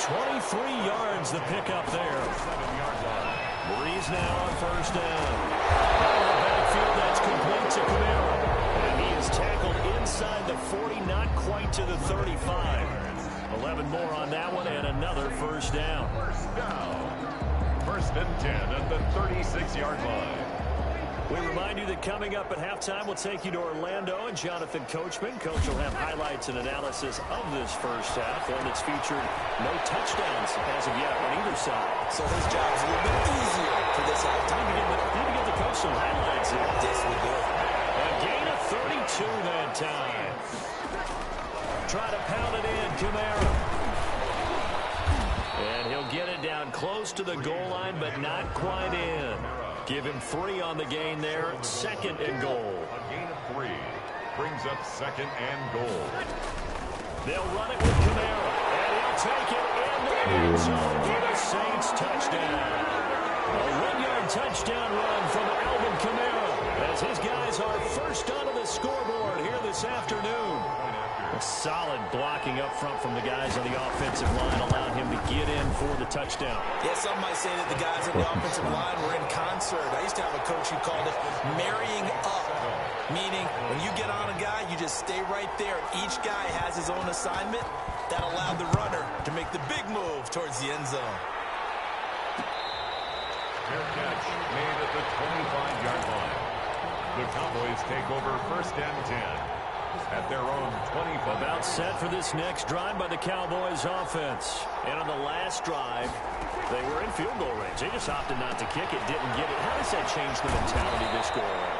23 yards the pickup there. Breeze now on first down. Out of the backfield, that's complete to Kamara. And he is tackled inside the 40, not quite to the 35. 11 more on that one, and another first down. First and 10 at the 36-yard line. We remind you that coming up at halftime, we'll take you to Orlando and Jonathan Coachman. Coach will have highlights and analysis of this first half. One that's featured no touchdowns as of yet on either side. So his job's a little bit easier for this halftime. Need to get the coach some highlights here. Yes, we do. A gain of 32 that time. Try to pound it in, Kamara. And he'll get it down close to the goal line, but not quite in. Give him 3 on the gain there. 2nd and goal. A gain of 3 brings up 2nd and goal. They'll run it with Kamara, and he'll take it in the end zone for the Saints touchdown. A 1-yard touchdown run from Alvin Kamara as his guys are first onto the scoreboard here this afternoon. A solid blocking up front from the guys on the offensive line allowed him to get in for the touchdown. Yeah, some might say that the guys on the offensive line were in concert. I used to have a coach who called it marrying up, meaning when you get on a guy, you just stay right there. Each guy has his own assignment. That allowed the runner to make the big move towards the end zone. Fair catch made at the 25-yard line. The Cowboys take over first and 10 at their own 25. About set for this next drive by the Cowboys offense. And on the last drive, they were in field goal range. They just opted not to kick it, didn't get it. How does that change the mentality this go around?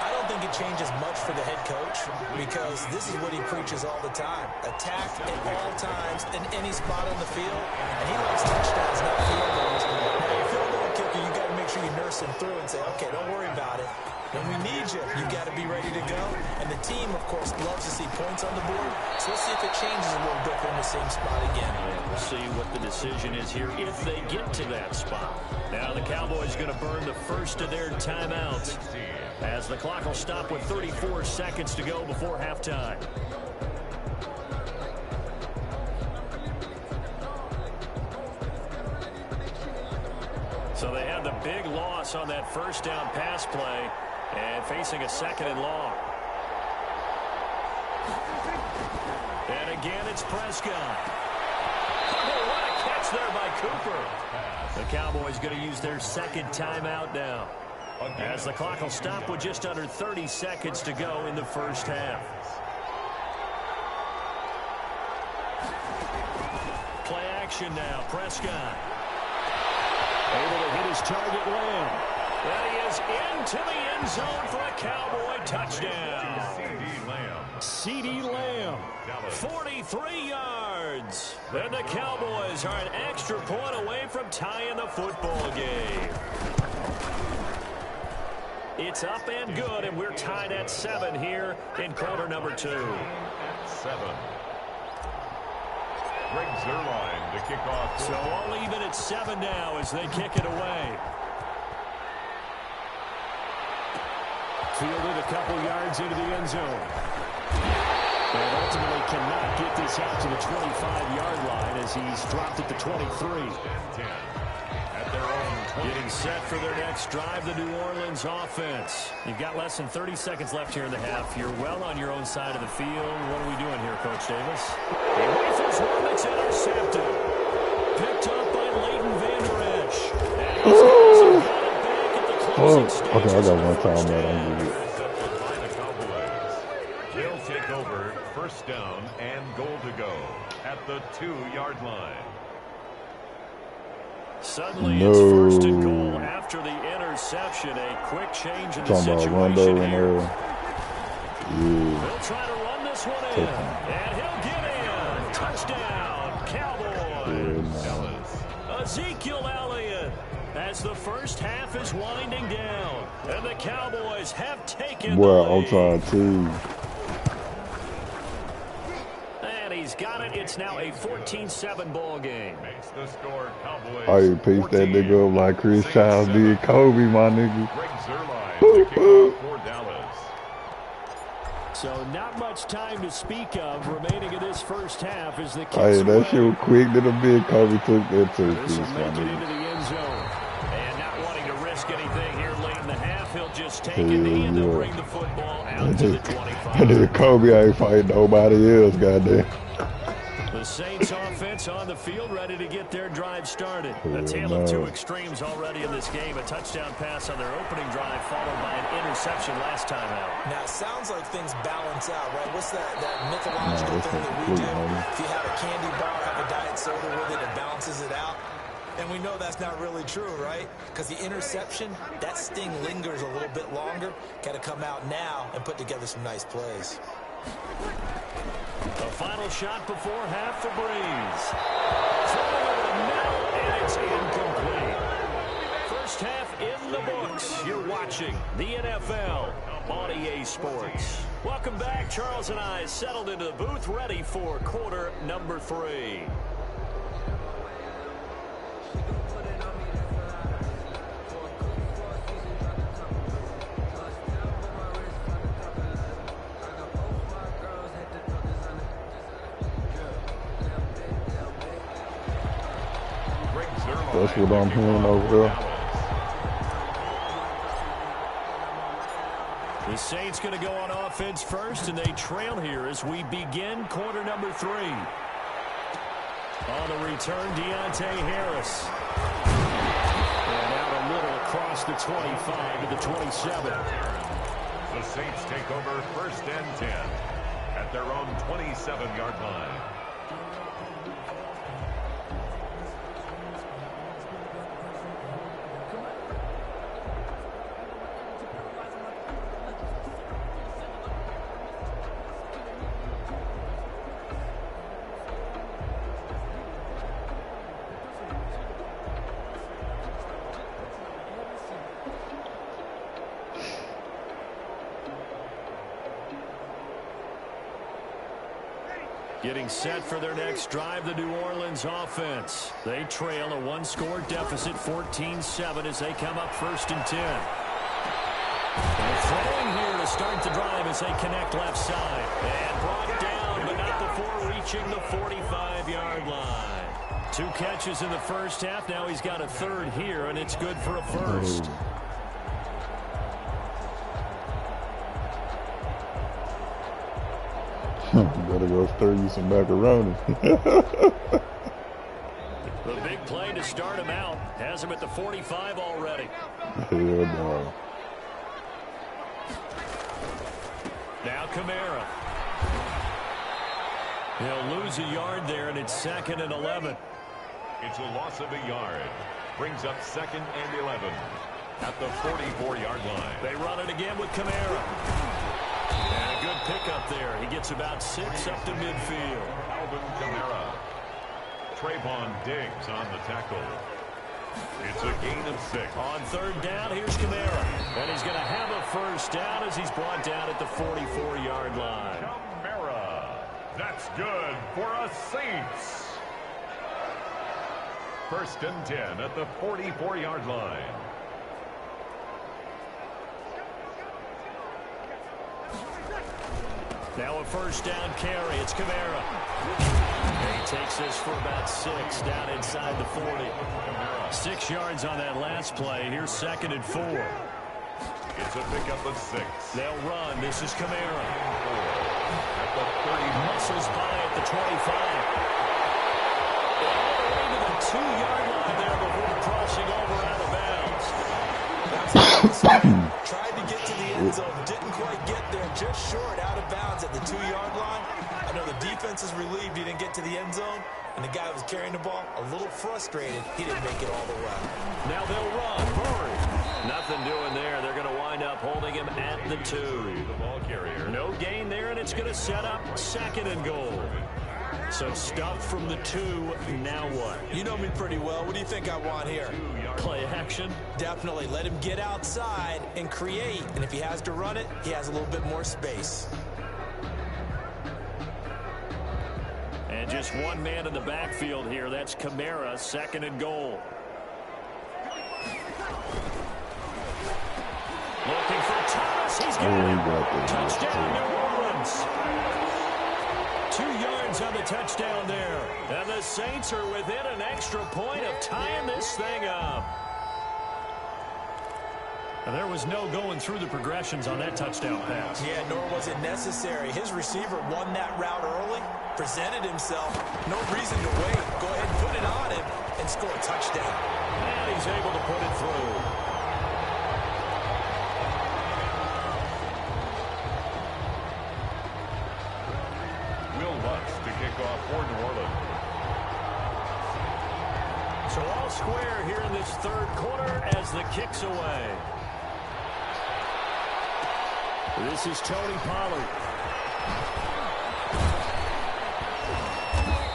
I don't think it changes much for the head coach because this is what he preaches all the time. Attack at all times in any spot on the field. And he likes touchdowns, not field goals. Now, your field goal kicker, you got to make sure you nurse him through and say, okay, don't worry about it. When we need you, you got to be ready to go. And the team, of course, loves to see points on the board. So let's see if it changes a little bit. They're in the same spot again. Yeah, we'll see what the decision is here if they get to that spot. Now the Cowboys going to burn the first of their timeouts as the clock will stop with 34 seconds to go before halftime. So they had the big loss on that first down pass play and facing a second and long. And again, it's Prescott. Oh, what a catch there by Cooper. The Cowboys going to use their second timeout now as the clock will stop with just under 30 seconds to go in the first half. Play action now. Prescott. Able to hit his target, Lamb. And he is into the end zone for a Cowboy touchdown. CeeDee Lamb, 43 yards. And the Cowboys are an extra point away from tying the football game. It's up and good, and we're tied at 7 here in quarter number 2. 7. Greg Zuerlein to kick off. So all even at 7 now as they kick it away. Fielded a couple yards into the end zone. And ultimately cannot get this out to the 25-yard line as he's dropped at the 23. At their own 20. Getting set for their next drive, the New Orleans offense. You've got less than 30 seconds left here in the half. You're well on your own side of the field. What are we doing here, Coach Davis? He rifles one that's intercepted. Picked up by Leighton Vander Esch. And he's got it back at the closing stages. Okay, I got one time that I'm good. They'll take over first down and goal to go at the 2-yard line. Suddenly it's first and goal after the interception. A quick change in the situation here. They'll try to run this one in. And he'll get in. Touchdown, Cowboys. Ezekiel Elliott as the first half is winding down. And the Cowboys have taken the lead. I'm trying to. And he's got it. It's now a 14-7 ball game. Makes the score Cowboys. I pieced that nigga up like Chris Childs did Kobe, my nigga. Greg Zuerlein to kick off for Dallas. So not much time to speak of remaining in this first half as the kicks Hey, that away. shit was quick to the big Kobe took that too. This will make it into the end zone. And not wanting to risk anything here late in the half, he'll just take a knee and they'll bring the football out to the 25. And then Kobe ain't fighting nobody else, goddamn. The Saints offense on the field ready to get their drive started. A tale of two extremes already in this game. A touchdown pass on their opening drive followed by an interception last time out. Now, it sounds like things balance out, right? What's that mythological thing that we do? If you have a candy bar, have a diet soda with it, it balances it out. And we know that's not really true, right? Because the interception, that sting lingers a little bit longer. Got to come out now and put together some nice plays. The final shot before half for Breeze. Thrown over the middle, and it's incomplete. First half in the books. You're watching the NFL on EA Sports. Welcome back. Charles and I settled into the booth, ready for quarter number 3. That's what I'm hearing over there. The Saints going to go on offense first, and they trail here as we begin quarter number 3. On the return, Deontay Harris. And out a little across the 25 to the 27. The Saints take over first and 10 at their own 27-yard line. Getting set for their next drive, the New Orleans offense. They trail a one-score deficit, 14-7, as they come up 1st and 10. They're throwing here to start the drive as they connect left side. And brought down, but not before reaching the 45-yard line. 2 catches in the first half. Now he's got a 3rd here, and it's good for a 1st. Better go stir you some macaroni. The big play to start him out. Has him at the 45 already. Hell no. Now Kamara. He'll lose a yard there, and it's 2nd and 11. It's a loss of a yard. Brings up 2nd and 11 at the 44-yard line. They run it again with Kamara. And a good pickup there. He gets about 6 up to midfield. Alvin Kamara. Trayvon Diggs on the tackle. It's a gain of 6. On 3rd down, here's Kamara. And he's going to have a 1st down as he's brought down at the 44-yard line. Kamara. That's good for a Saints. 1st and 10 at the 44-yard line. Now a 1st down carry. It's Kamara. And he takes this for about 6 down inside the 40. 6 yards on that last play. Here's 2nd and 4. It's a pickup of 6. They'll run. This is Kamara. At the 30. Muscles by at the 25. All the way to the 2-yard line there before crossing over out of bounds. Tried to get to the end zone. Didn't quite get there. Just short out of bounds at the 2-yard line. I know the defense is relieved he didn't get to the end zone. And the guy who was carrying the ball, a little frustrated, he didn't make it all the way. Now they'll run. Murray. Nothing doing there. They're going to wind up holding him at the 2. The ball carrier. No gain there, and it's going to set up 2nd and goal. So stuff from the 2. Now what? You know me pretty well. What do you think I want here? Play action. Definitely. Let him get outside and create. And if he has to run it, he has a little bit more space. And just one man in the backfield here. That's Kamara, 2nd and goal. Looking for Thomas. He's got it. Touchdown, New Orleans. 2 yards on the touchdown there. And the Saints are within an extra point of tying this thing up. And there was no going through the progressions on that touchdown pass. Yeah, nor was it necessary. His receiver won that route early, presented himself. No reason to wait. Go ahead and put it on him and score a touchdown. And he's able to put it through. Will Lutz to kick off for New Orleans. So all square here in this 3rd quarter as the kick's away. This is Tony Pollard.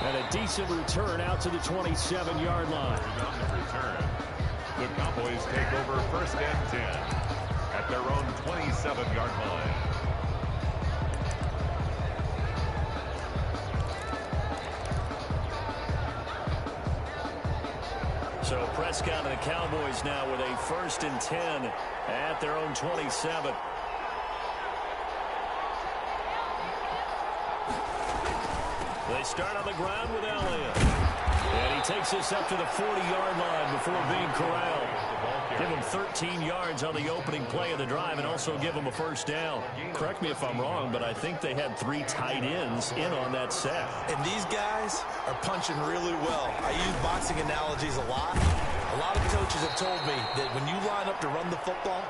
And a decent return out to the 27-yard line. On the return, the Cowboys take over 1st and 10 at their own 27-yard line. So Prescott and the Cowboys now with a 1st and 10 at their own 27. They start on the ground with Elliott. And he takes this up to the 40-yard line before being corralled. Give him 13 yards on the opening play of the drive and also give him a 1st down. Correct me if I'm wrong, but I think they had 3 tight ends in on that set. And these guys are punching really well. I use boxing analogies a lot. A lot of coaches have told me that when you line up to run the football,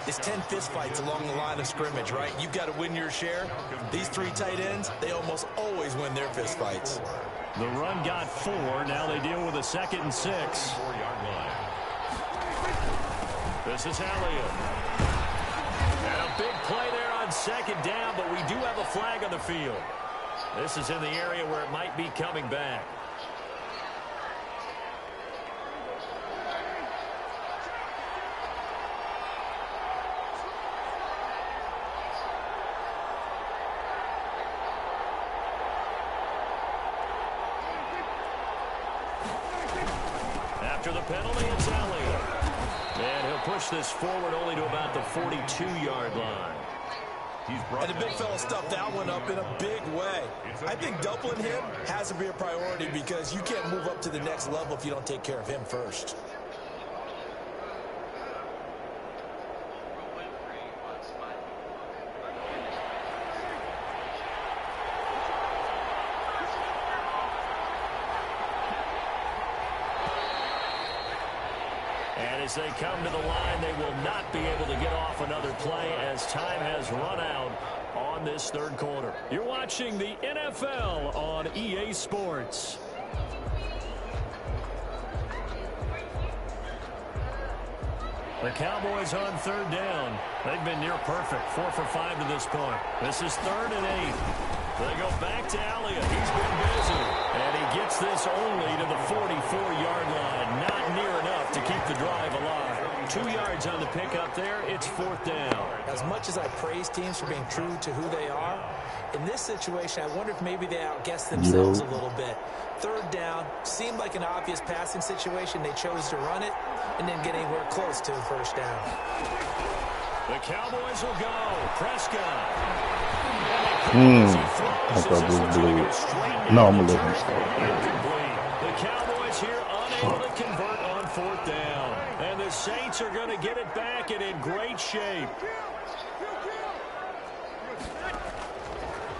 it's 10 fistfights along the line of scrimmage, right? You've got to win your share. These 3 tight ends, they almost always win their fistfights. The run got 4. Now they deal with a 2nd and 6. 4-yard line. This is Elliott. And a big play there on 2nd down, but we do have a flag on the field. This is in the area where it might be coming back. Finally, it's Elliott. And he'll push this forward only to about the 42-yard line. And the big fella stuffed that one up in a big way. I think doubling him has to be a priority because you can't move up to the next level if you don't take care of him first. And as they come to the line, they will not be able to get off another play as time has run out on this third quarter. You're watching the NFL on EA Sports. The Cowboys on third down. They've been near perfect, 4 for 5 to this point. This is 3rd and 8. They go back to Elliott. He's been busy. And he gets this only to the 44-yard line. Not near enough to keep the drive alive. 2 yards on the pickup there. It's 4th down. As much as I praise teams for being true to who they are, in this situation, I wonder if maybe they outguessed themselves a little bit. 3rd down, seemed like an obvious passing situation. They chose to run it and didn't get anywhere close to the 1st down. The Cowboys will go. Prescott. I thought this was blue. No, I'm going to let him start. The Cowboys here unable to convert on 4th down. And the Saints are going to get it back and in great shape.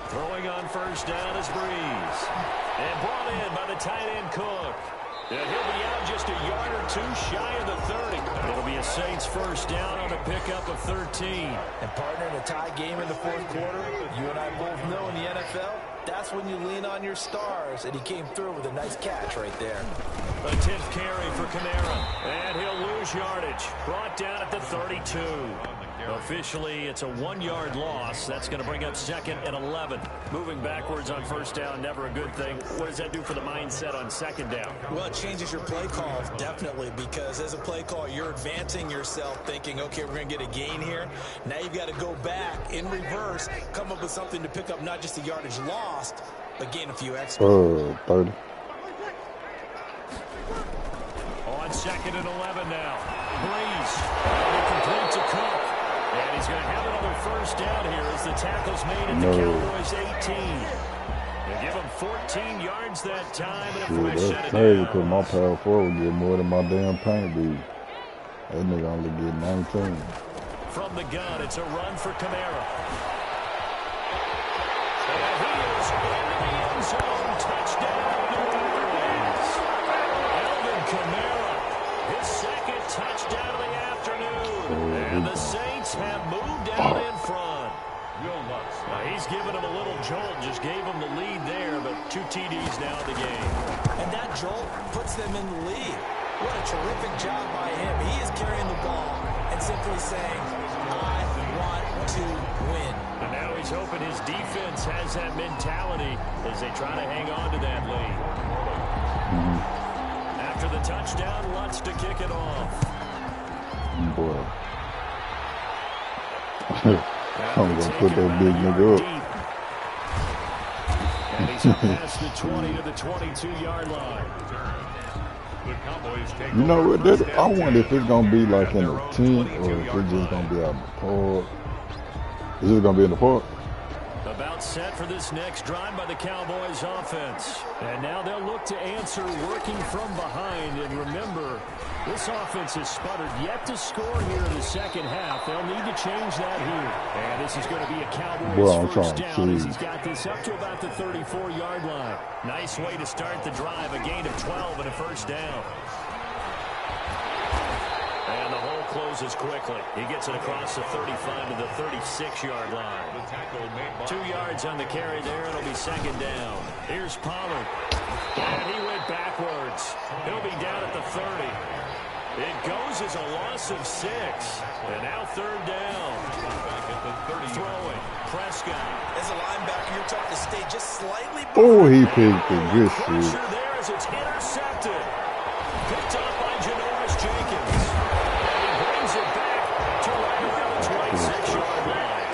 Throwing on 1st down is Breeze. And brought in by the tight end Cook. And he'll be out just a yard or 2 shy of the 30. It'll be a Saints 1st down on a pickup of 13. And partner, in a tie game in the 4th quarter, you and I both know in the NFL, that's when you lean on your stars. And he came through with a nice catch right there. A 10th carry for Kamara. And he'll lose yardage. Brought down at the 32. Officially, it's a 1-yard loss. That's going to bring up 2nd and 11. Moving backwards on 1st down, never a good thing. What does that do for the mindset on 2nd down? Well, it changes your play call, definitely, because as a play call, you're advancing yourself thinking, okay, we're going to get a gain here. Now you've got to go back in reverse, come up with something to pick up not just the yardage lost, but gain a few extra. 30. On 2nd and 11 now. Breeze. And complete to Cook. And he's going to have another 1st down here as the tackle's made at the Cowboys 18. They give him 14 yards that time. And a fresh set That's of crazy downs. because my power forward get more than my damn paint dude. That nigga only get 19. From the gun, it's a run for Kamara. And he is into the end zone. Touchdown, New Orleans. Alvin Kamara, his 2nd touchdown of the afternoon. And the Saints have moved out in front. He's given him a little jolt, just gave him the lead there, but 2 TDs now in the game. And that jolt puts them in the lead. What a terrific job by him. He is carrying the ball and simply saying, I want to win. And now he's hoping his defense has that mentality as they try to hang on to that lead. After the touchdown, Lutz to kick it off. Boy. I'm going to put that big nigga up. And he's up past the 20 to the 22-yard line. The Cowboys take You know over what? first I and wonder if 10 it's going to be like in at a their own tent or if 22-yard it's just going to be line. out in the park. Is it going to be in the park? About set for this next drive by the Cowboys offense. And now they'll look to answer working from behind. And remember, this offense has sputtered yet to score here in the 2nd half. They'll need to change that here. And this is going to be a Cowboys 1st down as he's got this up to about the 34-yard line. Nice way to start the drive. A gain of 12 and a 1st down. And the hole closes quickly. He gets it across the 35 to the 36-yard line. 2 yards on the carry there. It'll be 2nd down. Here's Pollard. And he went backwards. He'll be down at the 30. It goes as a loss of 6. And now 3rd down. Throwing. Prescott. As a linebacker, you're taught to stay just slightly behind. Oh, he picked a good shit. Pressure there as it's intercepted. Picked up by Janoris Jenkins. And he brings it back to right around the 26-yard line.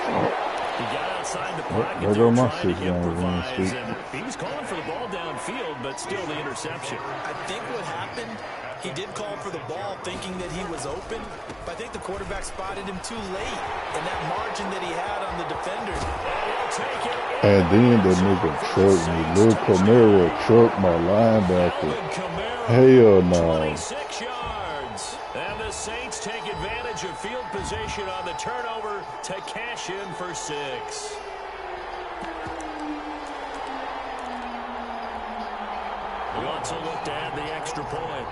He got outside the pocket There there go my trying to 6 yards on the improvise. street. And he was calling for the ball downfield, but still the interception. I think what happened He did call for the ball thinking that he was open, but I think the quarterback spotted him too late, and that margin that he had on the defenders. And then the nigga trucked me. Lil Camaro trucked my linebacker. Hell no. 26 yards. And the Saints take advantage of field position on the turnover to cash in for 6. Wants a look to add the extra point.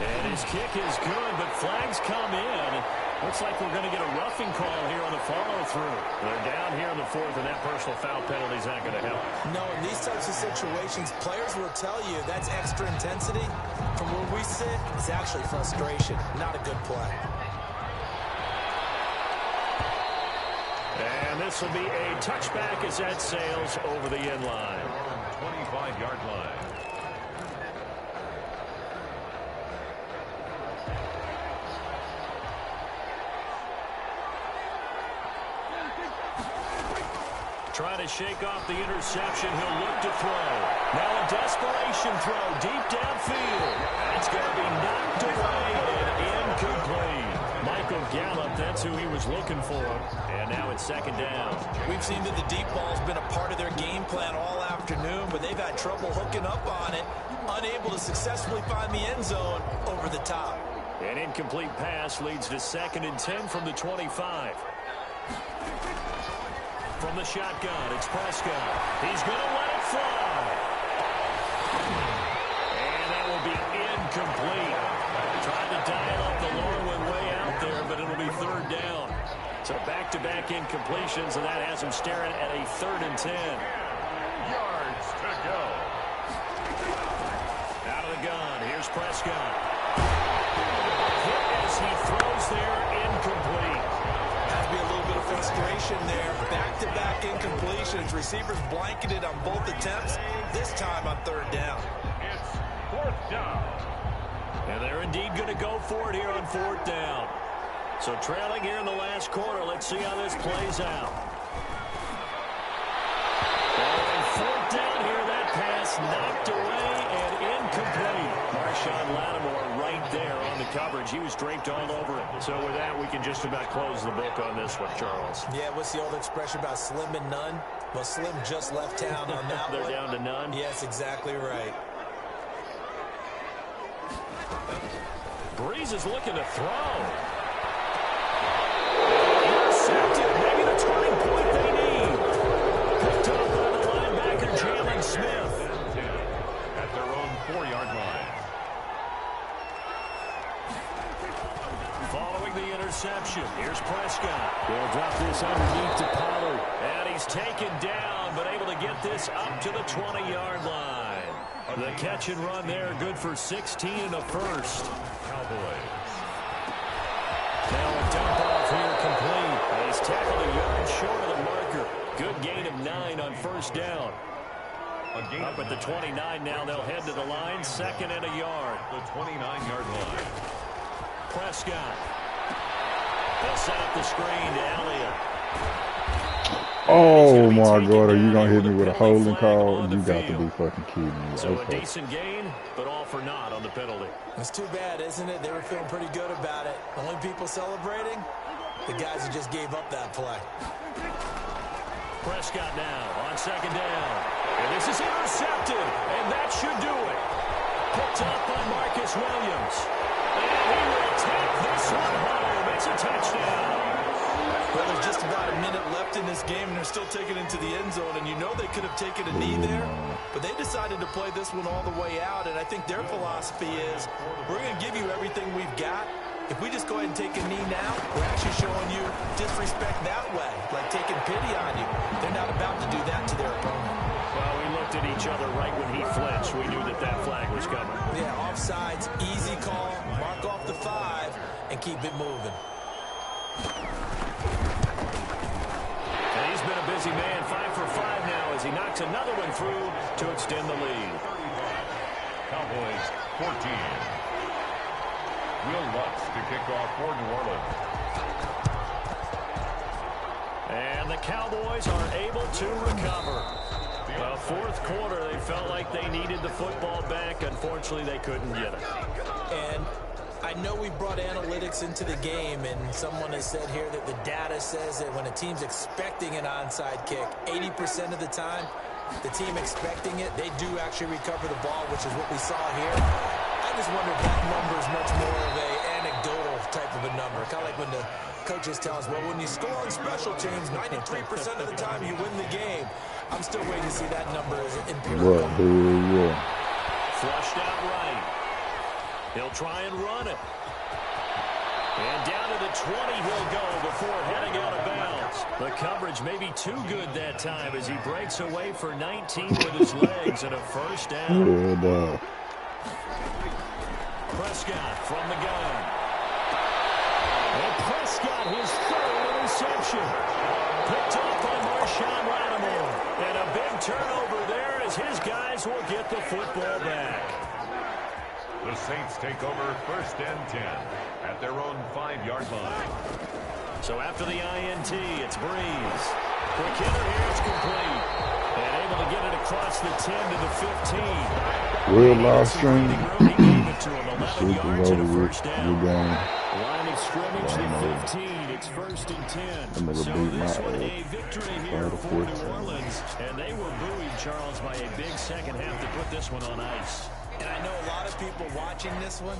And his kick is good, but flags come in. Looks like we're going to get a roughing call here on the follow-through. They're down here in the 4th, and that personal foul penalty is not going to help. No, in these types of situations, players will tell you that's extra intensity. From where we sit, it's actually frustration, not a good play. And this will be a touchback as that sails over the end line. 25-yard line. Trying to shake off the interception. He'll look to throw. Now a desperation throw deep downfield. It's going to be knocked away and incomplete. Michael Gallup, that's who he was looking for. And now it's 2nd down. We've seen that the deep ball's been a part of their game plan all afternoon, but they've had trouble hooking up on it, unable to successfully find the end zone over the top. An incomplete pass leads to 2nd and 10 from the 25. From the shotgun, it's Prescott. He's going to let it fly. And that will be incomplete. Tried to dial up the long one way out there, but it'll be 3rd down. So back-to-back incompletions, and that has him staring at a 3rd and 10. Yards to go. Out of the gun, here's Prescott. Hit as he throws there, incomplete. Has to be a little bit of frustration there. Back-to-back incompletions. Receivers blanketed on both attempts, this time on 3rd down. It's 4th down. And they're indeed going to go for it here on 4th down. So trailing here in the last quarter. Let's see how this plays out. And 4th down here. That pass knocked away and incomplete. Marshawn Lattimore right there on the coverage. He was draped all over it. So with that, we can just about close the book on this one, Charles. Yeah, what's the old expression about slim and none? Well, Slim just left town on that They're one. down to none? Yes, exactly right. Breeze is looking to throw. Intercepted. Maybe the turning point they need. Picked up by the linebacker, Jalen Smith. At their own 4-yard line. Following the interception, here's Prescott. They'll drop this underneath to Pollard. And he's taken down, but able to get this up to the 20-yard line. The catch and run there, good for 16 and a first. Cowboys. Now a dump off here complete. He's tackled a yard short of the marker. Good gain of 9 on 1st down. Up at the 29 now, they'll head to the line, 2nd and a yard. The 29-yard line. Prescott. They'll set up the screen to Elliott. Oh my God, are you going to hit me with a holding call? You got to be fucking kidding me. So Okay. a decent gain, but all for naught on the penalty. It's too bad, isn't it? They were feeling pretty good about it. The only people celebrating, the guys who just gave up that play. Prescott now on 2nd down. And this is intercepted, and that should do it. Picked up by Marcus Williams. And he will take this one home. It's a touchdown. Well, there's just about a minute left in this game, and they're still taking it into the end zone. And you know they could have taken a knee there, but they decided to play this one all the way out. And I think their philosophy is, we're going to give you everything we've got. If we just go ahead and take a knee now, we're actually showing you disrespect that way, like taking pity on you. They're not about to do that to their opponent. Well, we looked at each other right when he flinched. We knew that that flag was coming. Yeah, offsides, easy call, mark off the 5, and keep it moving. And he's been a busy man, 5 for 5 now as he knocks another one through to extend the lead. Cowboys 14. Will Lutz to kick off for New Orleans. And the Cowboys are able to recover. Well, fourth quarter, they felt like they needed the football back. Unfortunately, they couldn't get it. And I know we brought analytics into the game, and someone has said here that the data says that when a team's expecting an onside kick, 80% of the time, the team expecting it, they do actually recover the ball, which is what we saw here. I just wonder if that number is much more of a anecdotal type of a number. Kind of like when the coaches tell us, well, when you score on special teams, 93% of the time you win the game. I'm still waiting to see that number as empirical. Yeah. Flushed out right. He'll try and run it. And down to the 20 he'll go before heading out of bounds. The coverage may be too good that time as he breaks away for 19 with his legs and a first down. Good. Prescott from the gun. And Prescott, his third interception. Picked up by Marshawn Lattimore. And a big turnover there as his guys will get the football back. The Saints take over first and 10 at their own 5-yard line. So after the INT, it's Breeze. Quick hitter here, it's complete. And able to get it across the 10 to the 15. Real live stream. He gave it to him, 11 yards and a Over first down. Line of scrimmage, the 15. It's first and 10. So this one, a victory here for New Orleans. And they were buoyed, Charles, by a big second half to put this one on ice. And I know a lot of people watching this one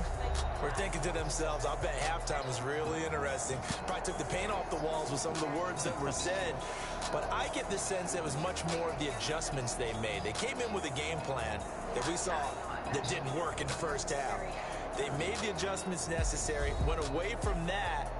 were thinking to themselves, I'll bet halftime was really interesting. Probably took the paint off the walls with some of the words that were said. But I get the sense it was much more of the adjustments they made. They came in with a game plan that we saw that didn't work in the first half. They made the adjustments necessary, went away from that,